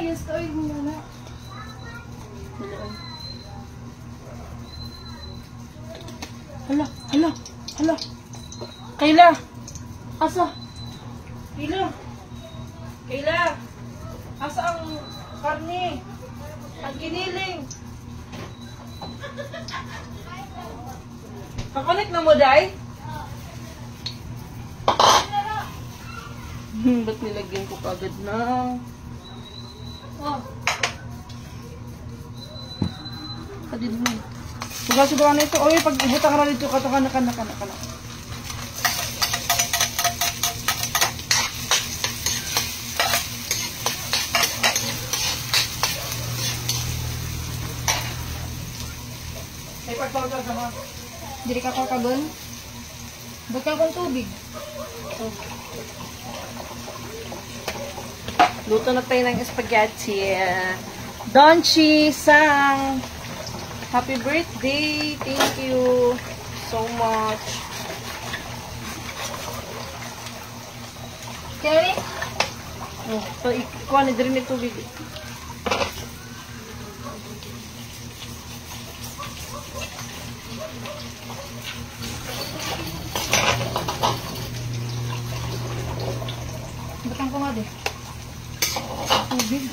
yes, to ay muna. Hala, hala, hala. Kayla. Asa? Kayla. Kayla. Asa ang karne? Ang giniling. Kakonek na mo, Day? Ba't nilagyan ko kagad na? Oh. Kadid mo. Suga-suga na ito. Oy, pag butang ka na dito, katakan na. Ay, pagpagpag ka ha. Diri ka kakabon? Ba't ka akong tubig? Oh. Luto na tayo ng spaghetti. Donchi Sang! Happy birthday! Thank you so much. Kaya oh, so ikuha na din may tubig. Batang ko nga din. Tubig.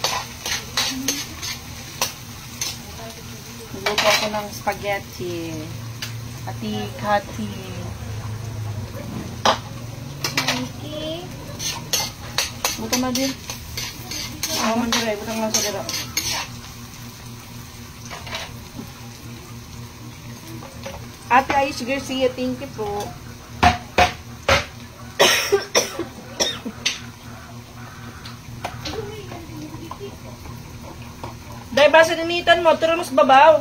Nagluto ako ng spaghetti. Hati-hati. Okay. Buto na din. Mandiray. Butang lang sa dira. Ate Aish Garcia, thank you po. Dahil ba sa ninitan mo, turo mas babaw.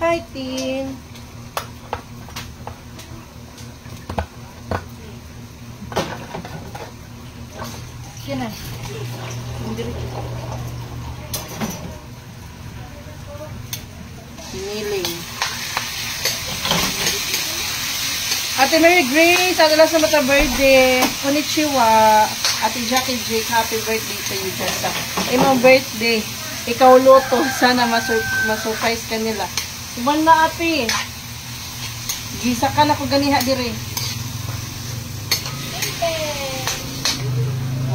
Hi, Tin. Yan na. Siniling. Ate Mary Grace, adala sa mata birthday. Konnichiwa. Ate Jackie Jake, happy birthday sa iyo dyan sa imong birthday. Ikaw luto. Sana masurprise ka nila. Suban na ate. Gisa ka na ko ganiha dire.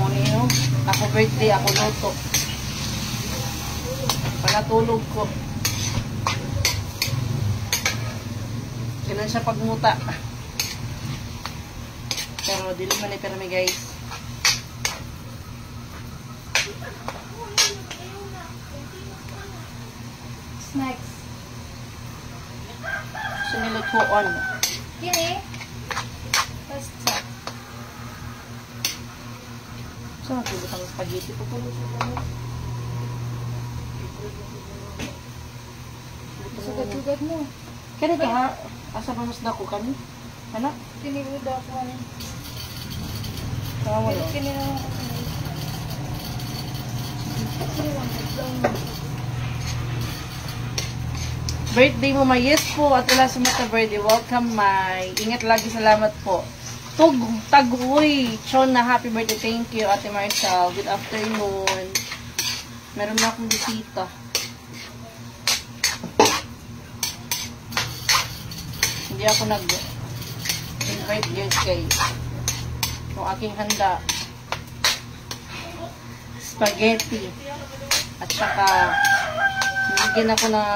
O niyo. Ako birthday, ako luto. Panatulog ko. Ganun siya pagmuta. Pero dili man ni permi guys. Snacks. Sinilutuan. Kini. Pasta. Saan natulog ang spaghetti? Sugad-sugad mo. Kani ka ha? Asa ba mas dako kani? Ano? Kini mo dako ano? Tama mo yun? Kini na ako. Birthday mo, May. Yes po. At wala sa mata birthday. Welcome, May. Ingat lagi. Salamat po. Taguy. Chon na happy birthday. Thank you, Ate Marcel. Good afternoon. Meron na akong bisita. Hindi ako nag-invite guys kay yung aking handa. Spaghetti. At saka binigyan ako ng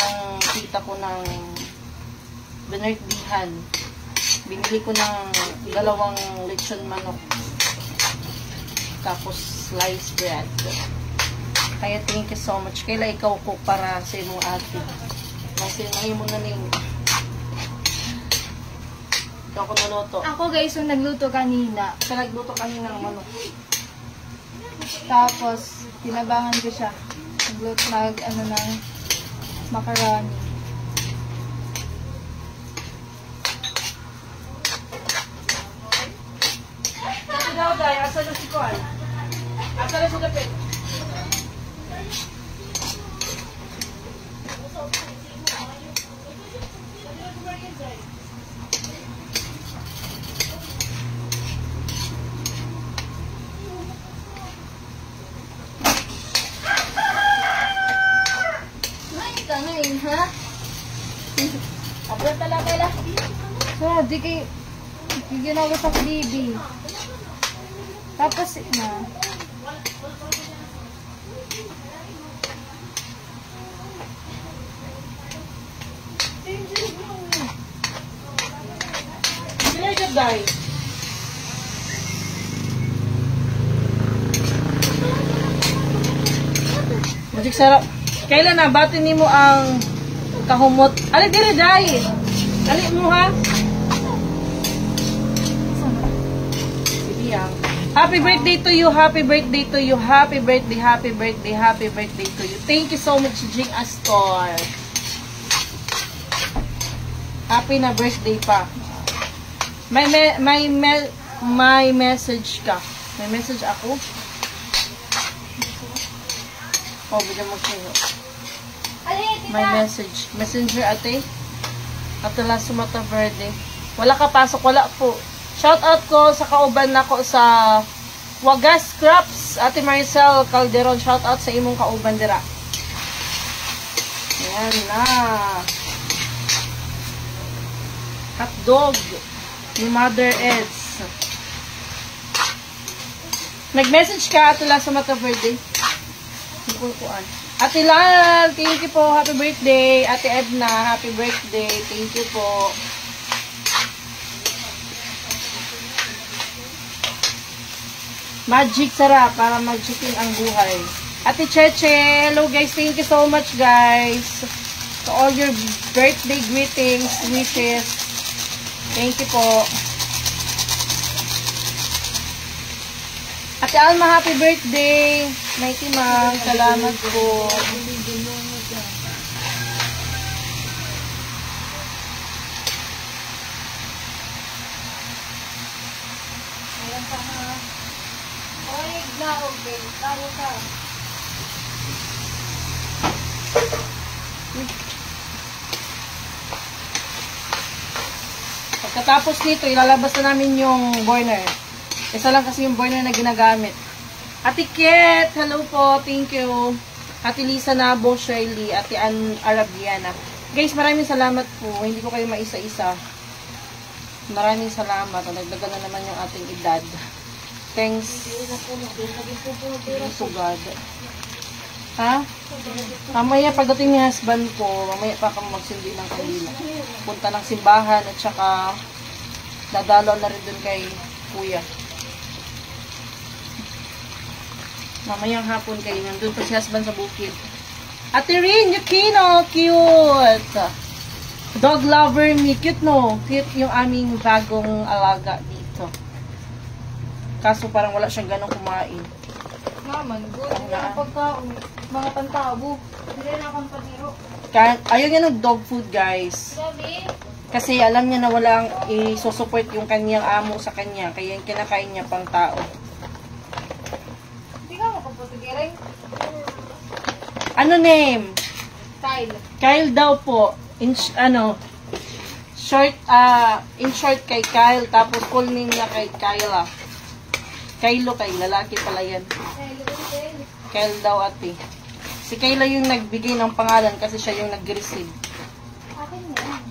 tita ko ng binirthdihan. Binili ko ng 2 lechon manok. Tapos sliced bread. Kaya thank you so much. Kailan ikaw cook para sa imong ate. Kasi may mo na ning ikaw ko naluto. Ako guys, yung nagluto kanina. Siya nagluto kanina ng manok. Tapos tinabangan ko siya. Nagluto ano ng macaroni. Kasi daw dahil, asa na si Kuan? Asa na si Dapit? Di kay ginawa sa baby. Tapos na. Sila yung guys. Magic sarap. Kailan na bati nimo ang kahumot? Ali dire dai. Ali mo ha. Sibiyang. Happy birthday to you, happy birthday to you, happy birthday, happy birthday, happy birthday to you. Thank you so much, Jing Astor. Happy na birthday pa. May message ka. May message ako. Oh, bigyan mo siya. May message. Messenger ate. Ate la Sumata Verde. Wala ka pasok, wala po. Shout out ko sa kauban nako sa Wagas Scraps. Ate Maricel Calderon, shout out sa imong kauban dira. Yan na. Hotdog ni Mother Eds. Nag-message ka Ate la Sumata Verde. Ate Lal, thank you po. Happy birthday. Ate Edna, happy birthday. Thank you po. Magic sarap para magchikin ang buhay. Ate Cheche, hello guys. Thank you so much guys. To all your birthday greetings, wishes. Thank you po. Ate Alma, happy birthday. Mighty Ma'am, salamat po. Ayan pa ha. Oy, naog din. Taro ka. Pagkatapos nito, ilalabas na namin yung burner. Isa lang kasi yung burner na ginagamit. Ate Ket, hello po, thank you. Ate Lisa Nabo, Shirley, Ate Ann Arabiana. Guys, maraming salamat po. Hindi ko kayo maisa-isa. Maraming salamat. Nagdagan na naman yung ating edad. Thanks. So God. Ha? Mamaya pagdating ni husband ko, mamaya pa kami magsindi ng kandila. Punta ng simbahan at saka dadalo na rin dun kay kuya. Mamayang hapon kayo, nandun pa si husband sa bukid. Ate Rin, Yukino, cute! Dog lover me, cute no? Cute yung aming bagong alaga dito. Kaso parang wala siyang ganong kumain. Naman, good. Ang pagkaon. Mga pantabo. Hindi na akong padiro. Ayaw niya ng dog food, guys. Sabi? Kasi alam niya na walang isusupport yung kanyang amo sa kanya. Kaya yung kinakain niya pang tao. Hindi ka makaputugiring? Ano name? Kyle. Kyle daw po. In short kay Kyle. Tapos full name niya kay Kyla. Kylo kay lalaki pala yan. Kyle daw ate. Si Kyla yung nagbigay ng pangalan kasi siya yung nag-receive. Akin yan.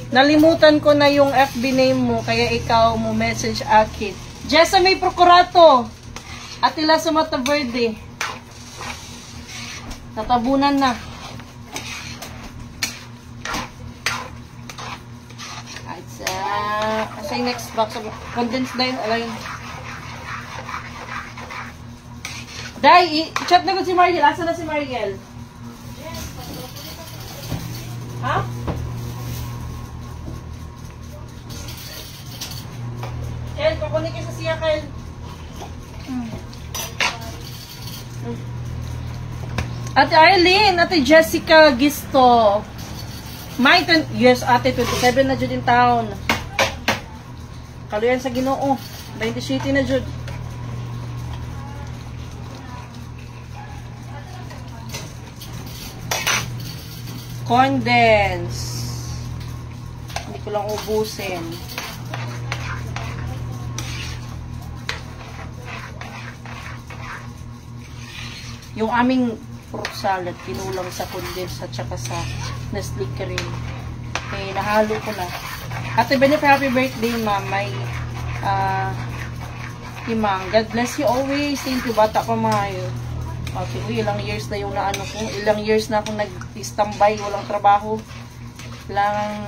Nalimutan ko na yung FB name mo, kaya ikaw mo message akin. Jessa May Procurato. Atila Sumata Verde. Natabunan na. Say next box. Condensed na yun. Alay. Day, chat na ko si Mariel. Asa na si Mariel? Ha? Kel, kukunin ka sa siya, Kel. Ate Arlene, Ate Jessica Gisto. Yes, ate, 27 na dyan in town. Kaluyan sa Ginoo. 27 na dyan. Condense. Hindi ko lang ubusin. Yung aming fruit salad, kinulang sa condensed at saka sa Nestle cream. Okay, nahalo ko na. Ate Benef, happy birthday, ma'am. May, Himang, God bless you always. Thank you, bata pa mayo. Okay, ilang years na yung naano ko. Ilang years na akong nag-standby, walang trabaho. Kailangan,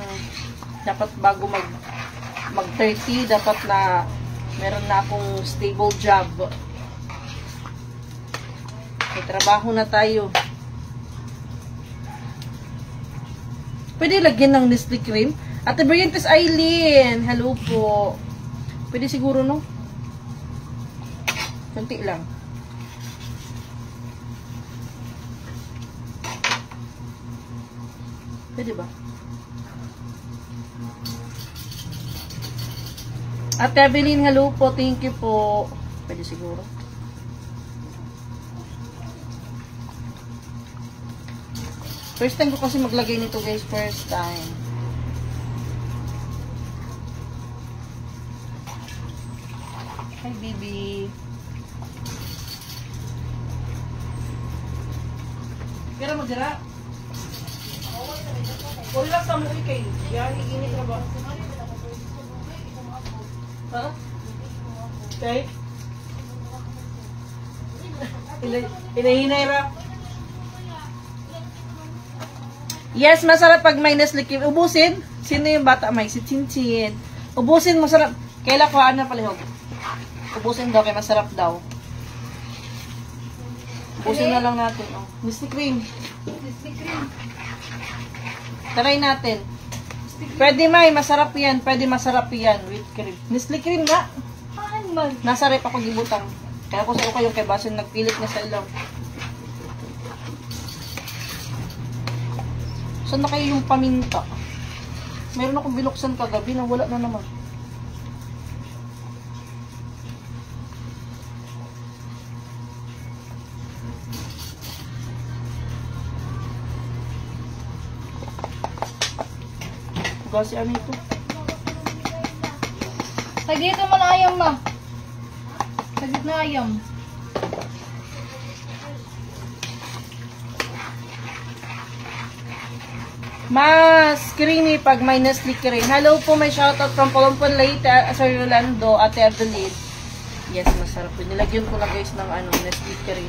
dapat bago mag 30, dapat na meron na akong stable job. May trabaho na tayo. Pwede lagyan ng Nestle cream. Ate Brilliantes Eileen, hello po. Pwede siguro, no? Kunti lang. Pwede ba? Ate Evelyn, hello po. Thank you po. Pwede siguro. First time ko kasi maglagay nito, guys. First time. Hi, baby. Kira mo dira? Wala sa mo ikay. Yan, iinit na ba? Ha? Okay. Inahinay ra. Yes, masarap pag may Nestle cream. Ubusin. Sino yung bata may? Si Chinchin. Ubusin, masarap. Kaila ko na palihog. Ubusin daw, kaya masarap daw. Ubusin na lang natin. Oh. Nestle cream. Nestle cream. Try natin. Pwede may, masarap yan. Pwede masarap yan with cream. Nestle cream nga. Paan man? Nasa rep ako gibutang. Kaya ko sa iyo kayo kay Basin nagpilit na sa ilaw. Saan na kayo yung paminta? Meron akong binuksan kagabi na wala na naman. Kasi ano ito? Sa dito man ayam ma. Sa gitna ayam. Mas creamy pag may Nestle cream. Hello po, may shoutout from Palampon Leyte, Sir Rolando, Ate Evelyn. Yes, masarap po. Nilagyan ko na guys ng Nestle cream.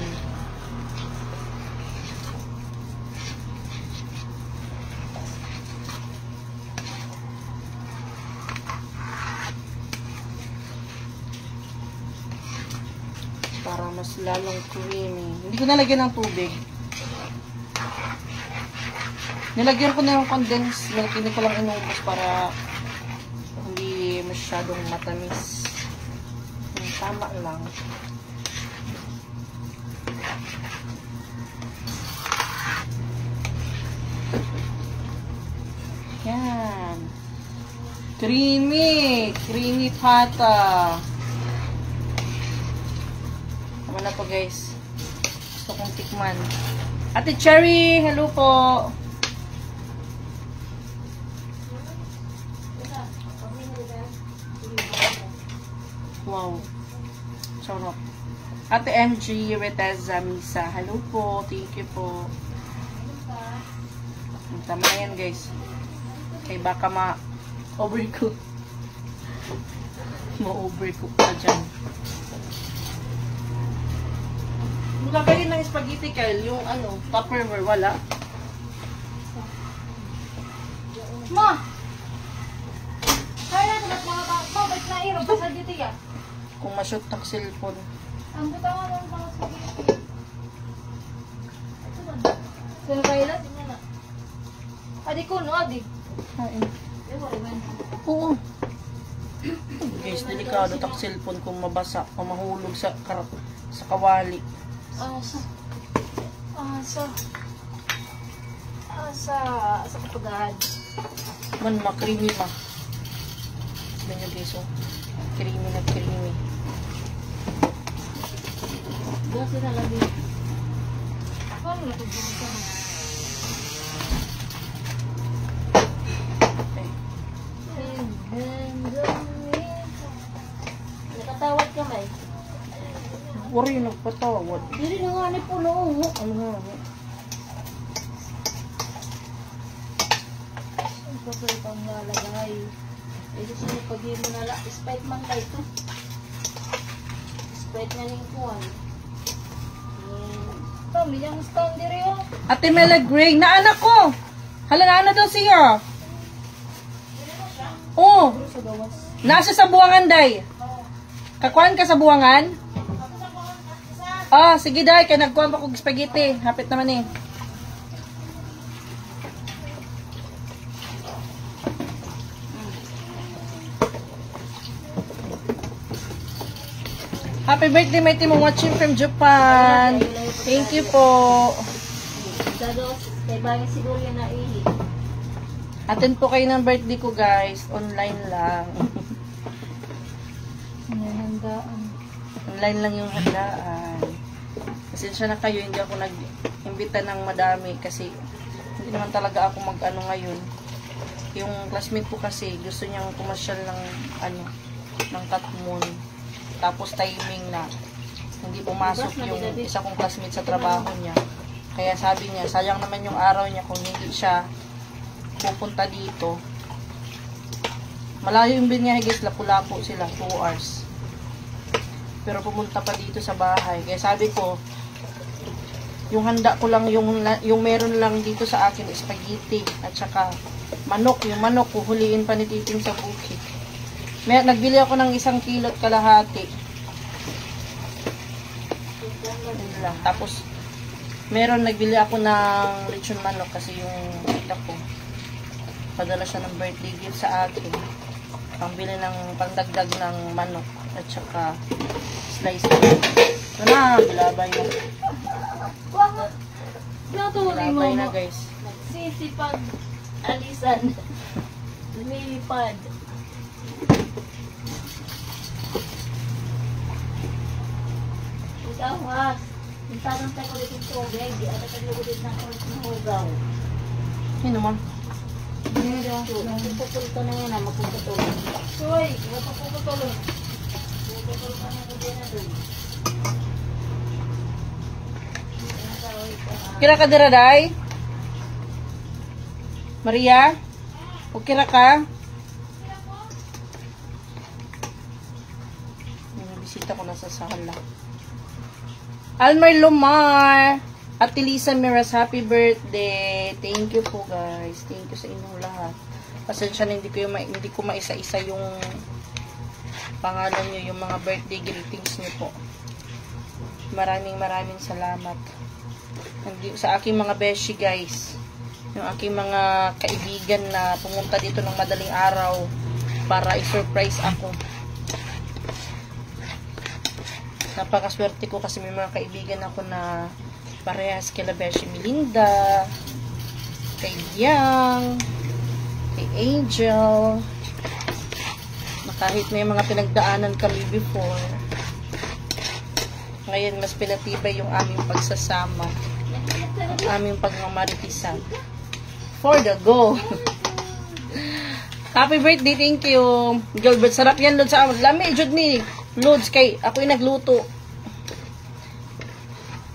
Para mas lalong creamy. Hindi ko nalagyan ng tubig. Nilagyan ko na yung condensed milk. Hindi ko lang inubos para hindi masyadong matamis. Tama lang. Yan. Creamy. Creamy pata. Tama na to guys. Gusto kong tikman. Ate Cherry, hello po. Wow. Sarap. Ate MG Reteza Misa. Hello po. Thank you po. Tama na yan guys. Kaya baka ma-overcook. Ma-overcook ka dyan. Lagay ng spaghetti kail. Yung Tupperware. Wala. Ma! Kaya naman mga bata. Ba't nairap pa sa dito ya? Kung ma-shoot ng cellphone. Ang butawan ng mga spaghetti. Ito ba? Sino kailan? Sino na? Adi ko, no? Adi. Hain. Oo. Guys, delikado tak cellphone kung mabasa o mahulog sa kawali. Sa kapagad. Man, makrimi ma. Ganyan guys, oh. Creamy na creamy. Gasi na lagi. Paano na pag-ibig ka? Nakatawad ka, May. Wari yung nagpatawad. Dili na nga ni puno. Ano nga? Ang kapal pang lalagay. Ito siya pag-i mo na lang. Spite man kayo ito. Spite na rin kuhan. Kami yung stand diri oh. Ate Mela Gray, na anak ko! Hala na daw siya. Oo. Sa gawas. Nasa sa buwangan, day. Kakuan ka sa buwangan? Ah, sige, day. Kaya nagkuhan pa kong spaghetti. Hapit naman eh. Happy birthday, my team watching from Japan. Thank you po. Sa dos, kay bangin siguro yun na ihi. Attend po kayo ng birthday ko, guys. Online lang. Handaan. Online lang yung handaan. Pasensya na kayo, hindi ako nag-imbita ng madami kasi hindi naman talaga ako mag-ano ngayon. Yung classmate ko kasi gusto niyang pumasyal ng ng Katmon. Tapos timing na hindi pumasok yung isa kong classmate sa trabaho niya. Kaya sabi niya, sayang naman yung araw niya kung hindi siya pupunta dito. Malayo yung binyahe, guys, lapu-lapu sila, 2 hours. Pero pumunta pa dito sa bahay. Kaya sabi ko, yung handa ko lang, yung meron lang dito sa akin, spaghetti, at saka manok. Yung manok, huhuliin pa ni Titing sa bukid. Nagbili ako ng 1 kilot kalahati. Yun lang. Tapos, nagbili ako ng lechon manok kasi yung tita ko, padala siya ng birthday gift sa akin. Pangbili ng pangdagdag ng manok at saka slice. Ito na, bilabay na. Wah! Natuloy mo Bilabay na, mo. guys. Nagsisipag alisan. Lumilipad. Ikaw, Mas. Mintanong tayo ulit yung tubig. Di ata tayo ulit ng hugaw. Yun naman. Pupulto na yan, magpuputulong. Uy, magpuputulong. Puputulong ka na din na dun. Kira ka dira, day? Maria? O kira ka? May bisita ko na sa sala. Almar Lumar! At Lisa Miras, happy birthday! Thank you po, guys. Thank you sa inyong lahat. Pasensya na hindi ko maisa-isa yung pangalan nyo, yung mga birthday greetings nyo po. Maraming salamat. Sa aking mga beshi, guys. Yung aking mga kaibigan na pumunta dito ng madaling araw para i-surprise ako. Napakaswerte ko kasi may mga kaibigan ako na parehas kila Beshi Melinda, kay Diang, kay Angel, na kahit may mga pinagdaanan kami before, ngayon mas pinatibay yung aming pagsasama, ang aming pagmamaritisan. For the go! Happy birthday, thank you. Gilbert, sarap yan, Lods. Lami, jud ni Lods, kay ako yung nagluto.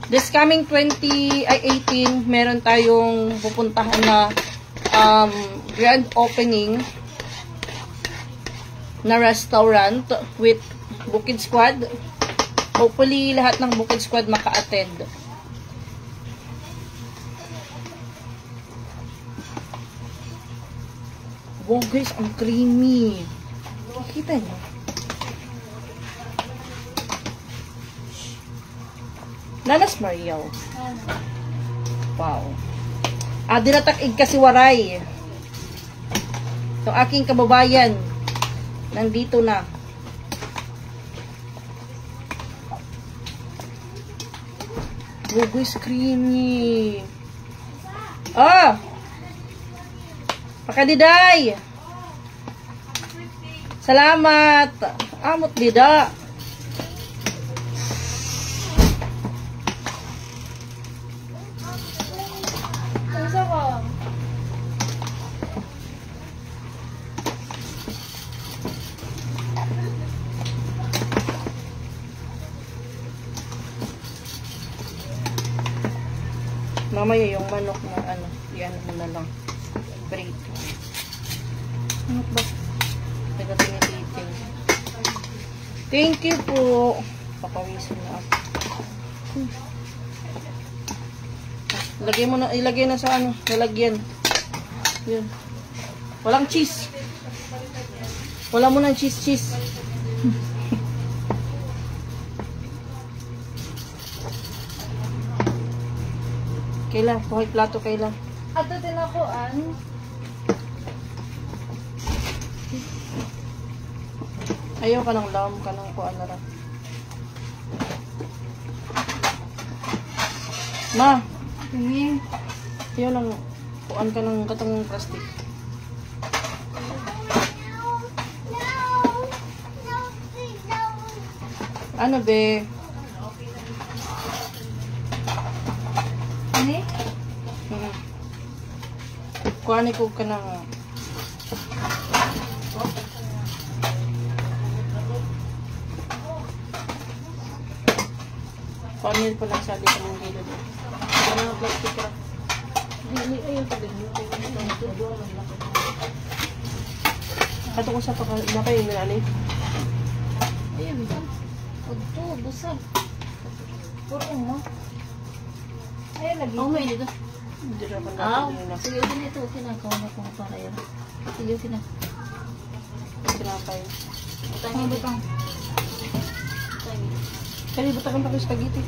This coming 18, meron tayong pupuntahan na grand opening na restaurant with Bukid Squad. Hopefully, lahat ng Bukid Squad maka-attend. Wow, guys, ang creamy. Kita nyo? Nanas Mariel. Wow. Dinatakig kasi waray. Itong aking kababayan. Nandito na. Wow, creamy. Pakadiday. Salamat. Amot dida. Mamaya yung manok na ano, yan mo na lang. Prito. Ano ba? Taga tinititing. Thank you po. Papawisin na ako. Ilagay na sa ano, lalagyan. Yun. Walang cheese. Wala mo ng cheese. Kailan? Kuhay plato kailan? Ato tinakuan. Ayaw ka ng lam, ka ng kuan na lang. Ma! Tingin. Ayaw lang, kuan ka ng katang plastic. Ano be? Ini? Kuhanin ko ka ng panil pa lang sa di ka mong gilid. Ano ang plastic ka? Dili, ayun ka din. Kato ko sa baka yung nilali. Ayun ba? Ito, busag. Puro mo. Ayun, lagi. Oh, may dito. Hindi na pa Ah, natin yun na. sige, okay na ito. Okay na. Ikaw na kung para yan. Sige, okay na. Sinapay. Utangin mo. Butang. Kaya butakan pa kayo spaghetti.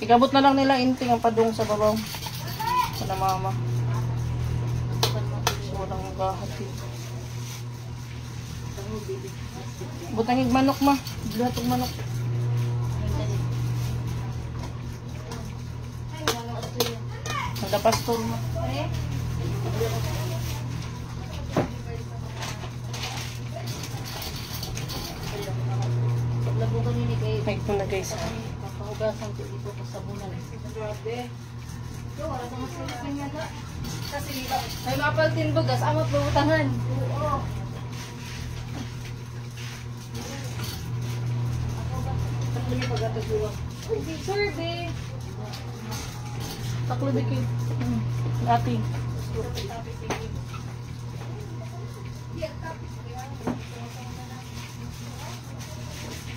Ikabot na lang nila inting ang padung sa babaw. Sa mama. Walang gahatid. Butangig manok ma. Butang manok. Ada pastor ma. Labukan yun ni kayo. Ay, ito na guys. Papahugasan ko dito sa sabunan. Grabe. Ito, wala sa mas kanya ka. Kasi may mapaltin bugas, amat bubutangan. Oo. Takbo niyo pagkatagluwa. Survey. Taklo di kayo. Ate.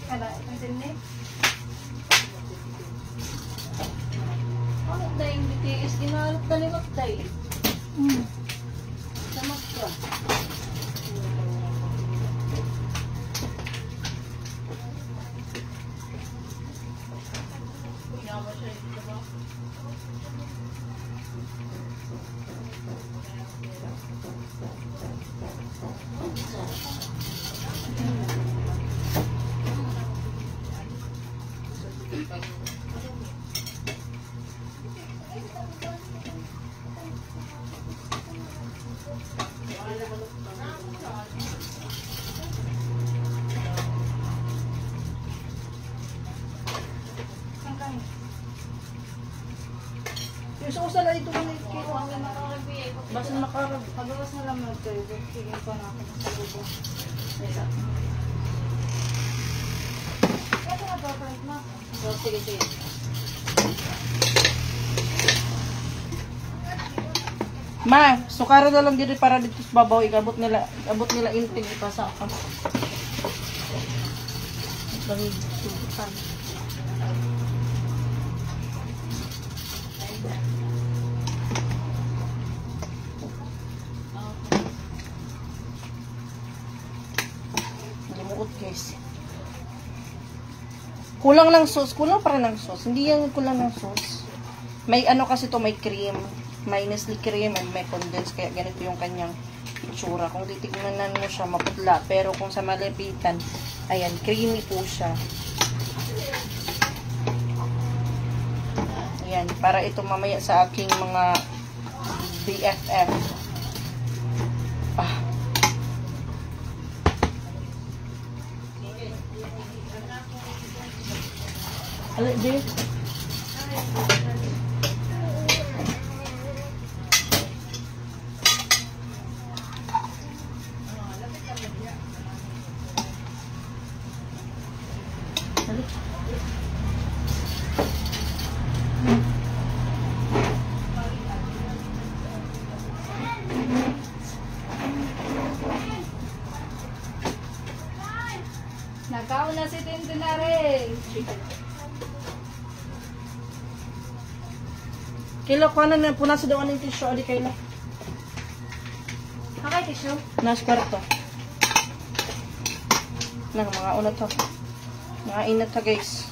Kada, ipansin ni. Ano tayo yung BTS? Ginahalap ka ni Maktay. Sa Makta. Yung usa lang ito na kilo ang basta makarag. Pagawas na lang kayo. Sige ko na ako sa lubo. Ito na ba, friend ma? So, sige, sige. Ma, sukara na lang dito para dito sa babaw. Abot nila inting ipasa ka. Bangig subukan. Limuot guys. Kulang lang sauce. Kulang pa rin ng sauce. Hindi yan kulang ng sauce. May ano kasi to, may cream. May Nestle cream and may condensed. Kaya ganito yung kanyang itsura. Kung titignan mo siya, maputla. Pero kung sa malapitan, ayan, creamy po siya. Ayan, para ito mamaya sa aking mga BFF. Ah. Alay, Jay. dali. Nakauna si Tintinare. Kailan ko na punasan daw ng tissue. Adi kailan. Hakay tissue. Nasa kwarto. Mga una to. Mga inat to guys.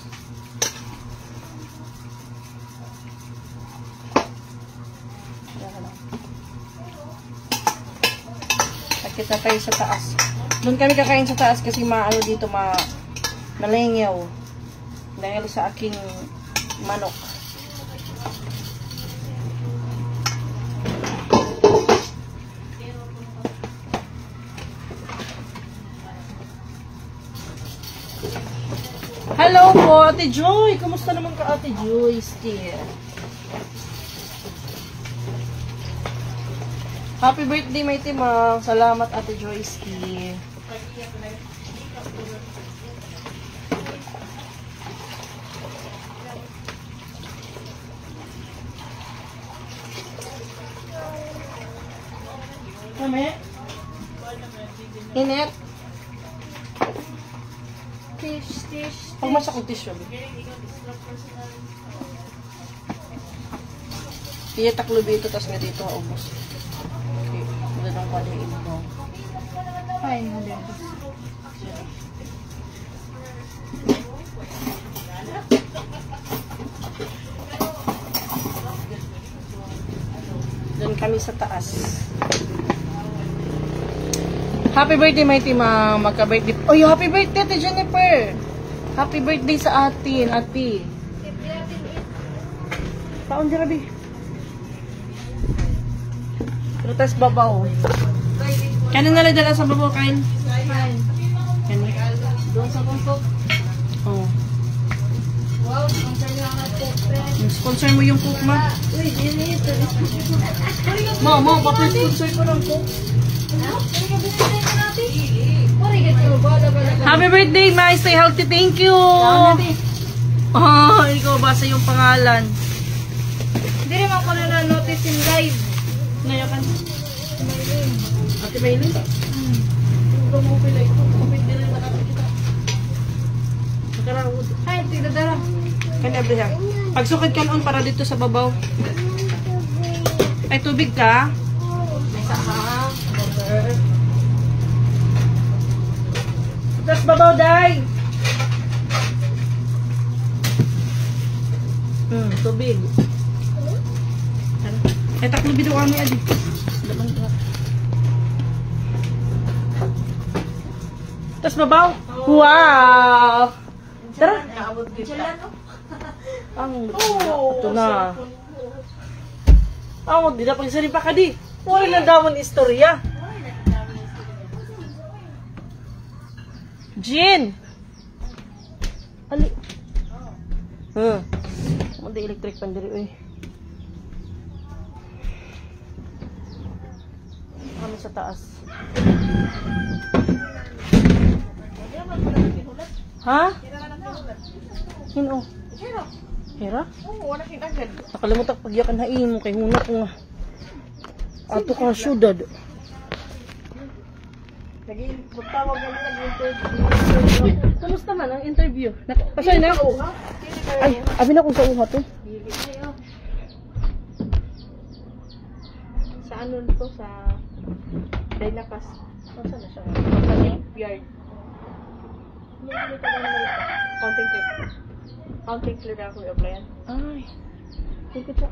Kita tayo sa taas. Doon kami kakain sa taas kasi maano dito malengyaw. Dahil sa aking manok. Hello po, Ate Joy! Kumusta naman ka, Ate Joy? Still. Happy birthday, my team. Salamat, Ate Joyski. Kami? Init? Tish. Pag masak ang tissue. Iyataklo dito, tapos nga dito ubos. Okay. Ganun pa din ito. Fine, hali. Doon kami sa taas. Happy birthday, my team. Magka-birthday. Oh, happy birthday, Ate Jennifer. Happy birthday sa atin, ate. Taon dyan, Rabi. Rutas babaw. Kano na lang dala sa babaw, kain? Kano? Doon sa konsok. Oh. Wow, sponsor niyo ang nag-cook. Sponsor mo yung cook, ma. Uy, dinit. Ma, papi-sponsor ko ng cook. Happy birthday, ma. Stay healthy. Thank you. Oh, ikaw basa yung pangalan. Hindi rin ako na-notice in live. Ngayakan. Ate Maylin? Ito mo pila ito. Kapit din na nakakita. Nakarawod. Ay, tigdadara. Kanya Abraham. Pagsukad kanon para dito sa babaw. Ay, tubig ka? May sahang. Tapos babaw, day. Tubig. Ay, taklo biduan niya, adi. Tapos babaw. Wow! Tara. Ang ito na. Ang di na pagsarin pa ka di. Wala na daw ang istorya. Jean! Ali. Hindi electric pan diri, uy. Kami sa taas. Ha? Hino? Hira? Oo, wala kang agad. Nakalimutan pagyakan hain mo kay huna ko nga. Ato ka syudad. Magtawag na nag-interview. Kamusta man ang interview? Pasay na? Ay, abi na kung sa uha to. Sa ano nito? Sa Dynapas. Saan na siya? Yard. Counting clerk. Counting clerk ako i-applyan. Ay. Sige siya.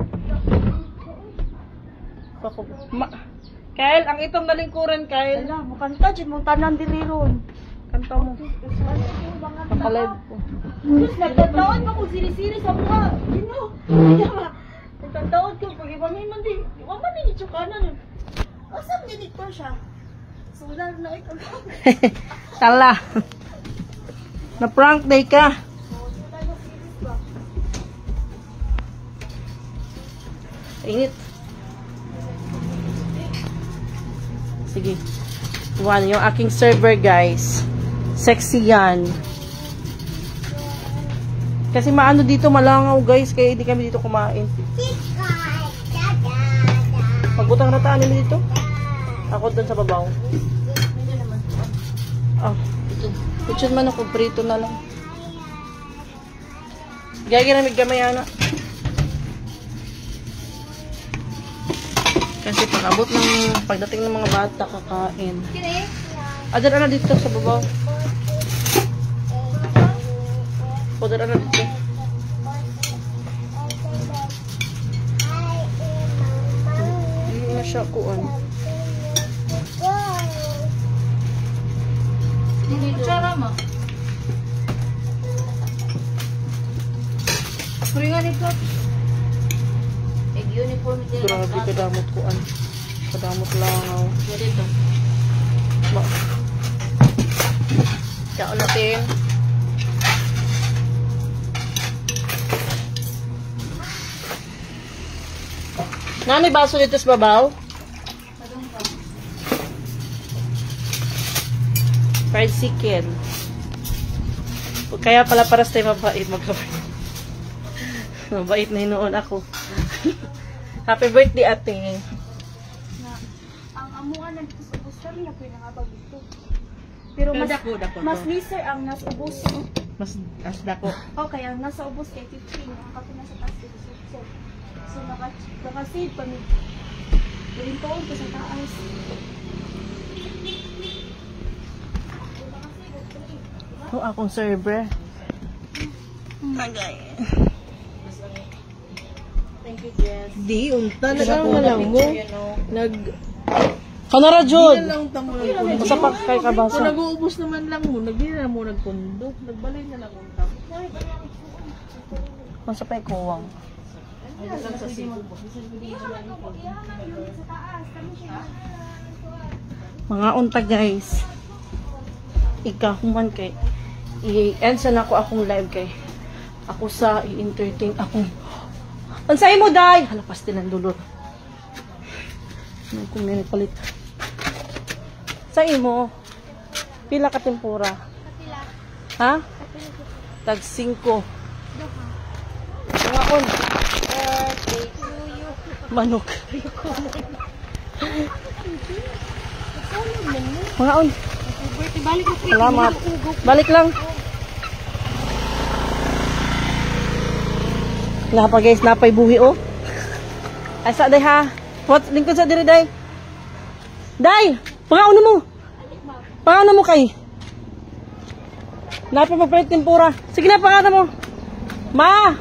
Kyle, ang itong nalingkuran, Kyle. Ala, bukanta dyan mong tanan diri ron. Kanta mo. Pakalive ko. Tapos nagtataon pa kung siri-siri sa mga. Gino. Nagtataon ko. Pag iba may mandi. Iwa man din ito kanan. Asam editor siya. Sular na ito. Tala. Na-prank day ka. Init. Sige. Iwan yung aking server, guys. Sexy yan. Kasi maano dito, malangaw guys, kaya hindi kami dito kumain. Pagbutang rataan nila dito. Ako doon sa babaw. Ah, kutsyon man ako, prito na lang. Gagiramig gamay ana. Kasi pag-abot ng pagdating ng mga bata kakain. Adar na dito sa babaw. Adar na dito. Hindi na siya kuan. Kutsara mo. Puringan ito. Uniform ito. Grabe kadamot kuan. Kadamot langaw. Dito. Kaon natin. Nani baso dito sa babaw? Fried chicken. Kaya pala para sa mabait magkabait. Mabait na hinoon ako. Happy birthday ate. Ang amuan ng ubos kami na pinangabag ito. Pero mas liser ang nasa ubos. Mas dako. Okay, ang nasa ubos kay 15. Ang kape nasa taas dito. So, naka-save kami. Galing taon ko sa taas. Ito akong server. Tagay. Thank you, Jess. Di, unta na lang mo. Kanara, Jod! Basta pa kay kabasa. Kung nag-uubos naman lang mo, nagbili na mo nagpundo. Nagbalay na lang unta. Basta pa kuwang. Mga unta guys. Ikahuman kay i-end sana ako akong live kay ako sa i-entertain akong ansay mo day halapas din ang dulot nung kung may palit sa imo pila ka tempura ha tag 5 mga on manok mga on salamat balik lang napa guys, napay buhi oh. Asa day ha? What lingkod sa diri day? Day, pangaon mo. Pangaon mo kay. Napa magpalit tempura. Sige na pangaon mo. Ma.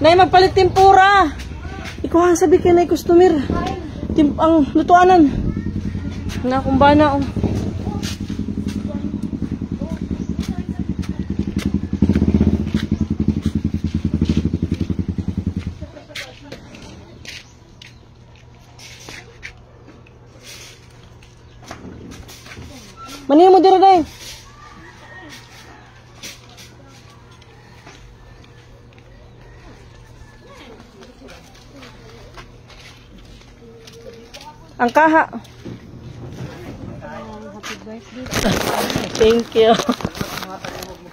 Nay magpalit tempura. Ikaw ang sabi kay nay customer. Ang lutuanan. Na kumbana oh. Maniyo mo dito day. Ang kaha. Happy birthday. Thank you.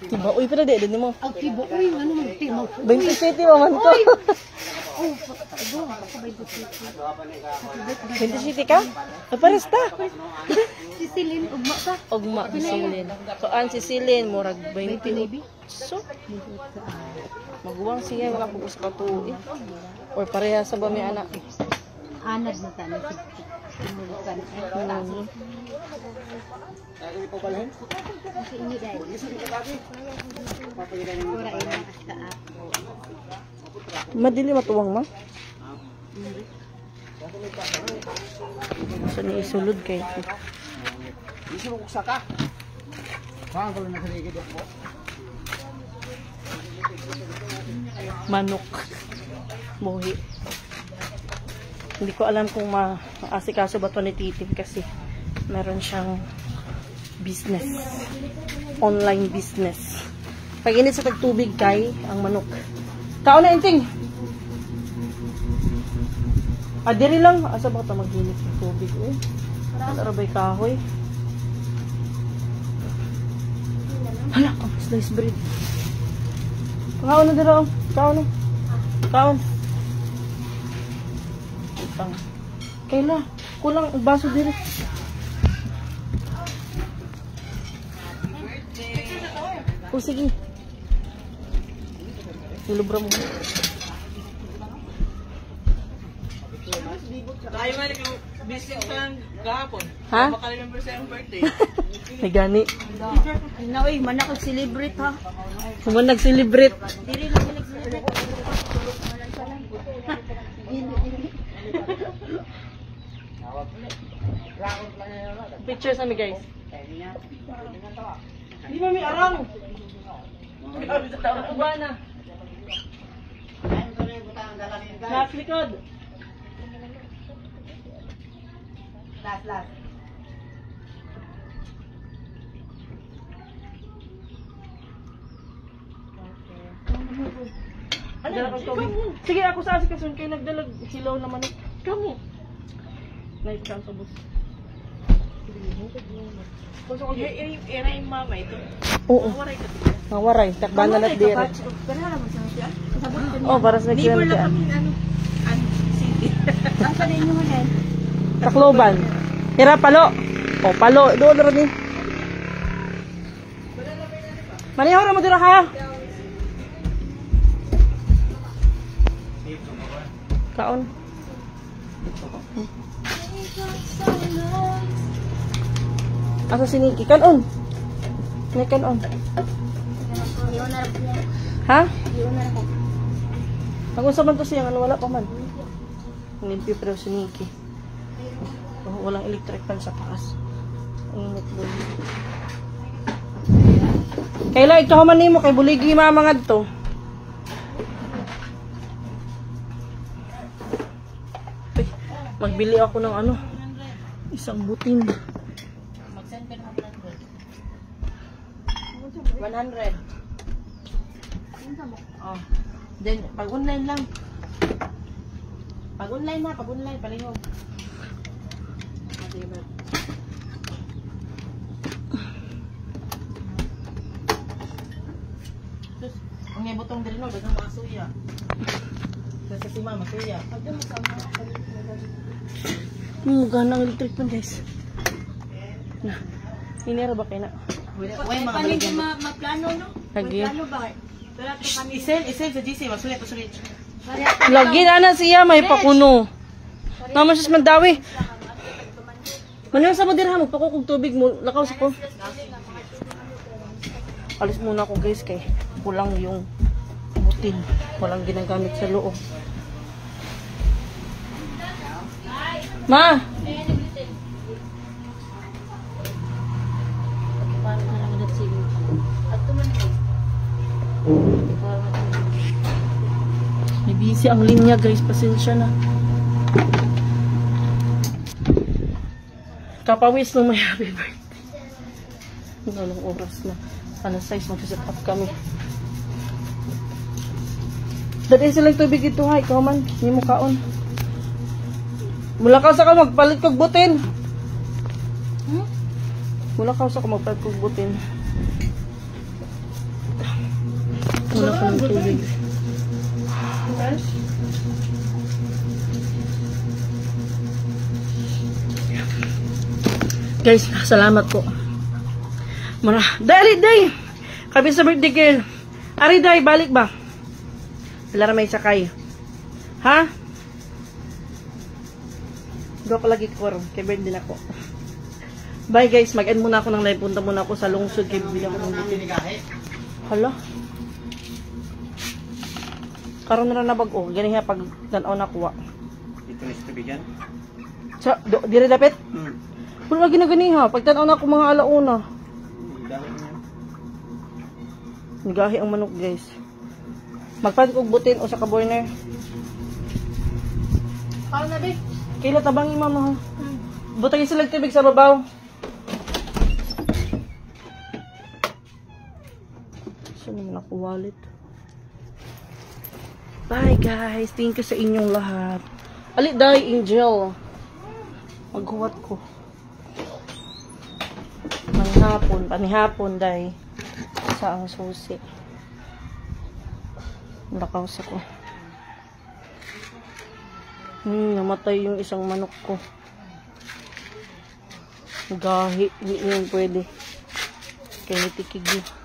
Tiba, uy, pero di mo. Ang tibo. Uy, ano man tibo? 27 man to. 27 ka? Pares ta. Si Celine, ugma ka. Ugma si Silin. So, an si Silin, murag 20. So, maguwang siya, wala po sa katuwi. Or pareha sa ba may anak. Anad na tayo. Timulukan. Kasi ini dahil. Pura ina hasta Madili matuwang ma. So, isulod kay. Isulog sa ka. Bang ko na kaligid ako. Manok. Buhi. Hindi ko alam kung maasikaso ba ito ni Titim kasi meron siyang business. Online business. Pag init sa tagtubig kay ang manok. Kao na inting. Adiri lang. Asa ba ito mag-init sa tubig? Ano rabay kahoy? Hala, ang slice bread. Kaon na dito. Kaon na. Kaon. Utang. Kayla, kulang ang baso dito. O sige. Nilubra mo. Tayo nga yung business lang gahapon. Ha? Maka-remember sa yung birthday. May gani. Ay na, uy, manak celebrate ha. Kuman nag-celebrate. Dili lang yung nag-celebrate. Pictures kami guys. Di ba may arang? Uba na. Last likod. Last. Dala kang tubig. Sige, ako sa asikasun kayo nagdalag hilaw na manok. Kamu. Nice kang sa bus. Era yung mama ito. Oo. Waray ka. Mawaray. Takbanan at dire. Pero naman sa siya. Sabot ko niya. Oh, para sa Neighbor lang nagsiyan. kami, city. Ang sa din yung manen. Takloban. Tira palo. O, palo. Doon rin eh. Manihaw mo dira ha. Kaon. Asa si Nikki? Kanon. May kanon. Iyon na rin niya. Ha? Iyon na rin. Pag-unsa man to siya, ano wala pa man. Limpyo pero si Nikki. Oh, walang electric fan sa taas. Ang init doon. Kayla, ikaw man nimo kay buligi mamangad to. Ay, magbili ako ng ano, isang buting. 100. Oh. Then, pag online lang. Pag online na, pag online, palihog. Okay, ba? Sus, ang may butong din no, dagang mga suya. Kasi si mama, suya. Ganang electric pan, guys. Na, hinira ba kayo na? Uy, mga Panig balagyan mo. maplano, no? Lagi. Maplano ba? Wala to kami. Isel sa GC, masulit. Lagi na na siya, may pakuno. Naman siya mandawi. Manuwa sa mo dirha, magpakukog tubig mo. Lakaw sa ko. Alis muna ako guys, kay kulang yung butin. Walang ginagamit sa loob. Ma! May busy ang linya guys, pasensya na. Kapawis nung may happy birthday. Anong oras na? Ano size mag-set up kami. Dati silang tubig ito ha, ikaw man, hindi mo kaon. Mula ka sa ka magpalit kog butin. Mula ka sa ka magpalit kog butin. Mula ka ng tubig. Guys, salamat po. Dali, day! Kabi sa birthday girl. Ari, day, balik ba? Wala may sakay. Ha? Doon ko lagi ko kay birthday na ako. Bye guys, mag-end muna ako ng live. Punta muna ako sa lungsod kay bibili ako ng bitin. Hala? Karoon na nabag-o. Ganyan pag tanaw na kuha. Dito na sa tubigan? Sa, dire dapit? Wala ginagani ha. Pag tanaw na ako mga alauna. Nigahi ang manok guys. Magpalit kong butin o sa kaborner. Paano na, babe? Kaila tabang mama ha. Butagin sila tubig sa babaw. Saan naman ako wallet? Bye guys. Thank you sa inyong lahat. Ali day, Angel. Maghuwat ko. Panihapon day. Sa ang susi. Lakaw sa ko. Namatay yung isang manok ko. Gahi, hindi yun pwede. Kaya nitikig yun.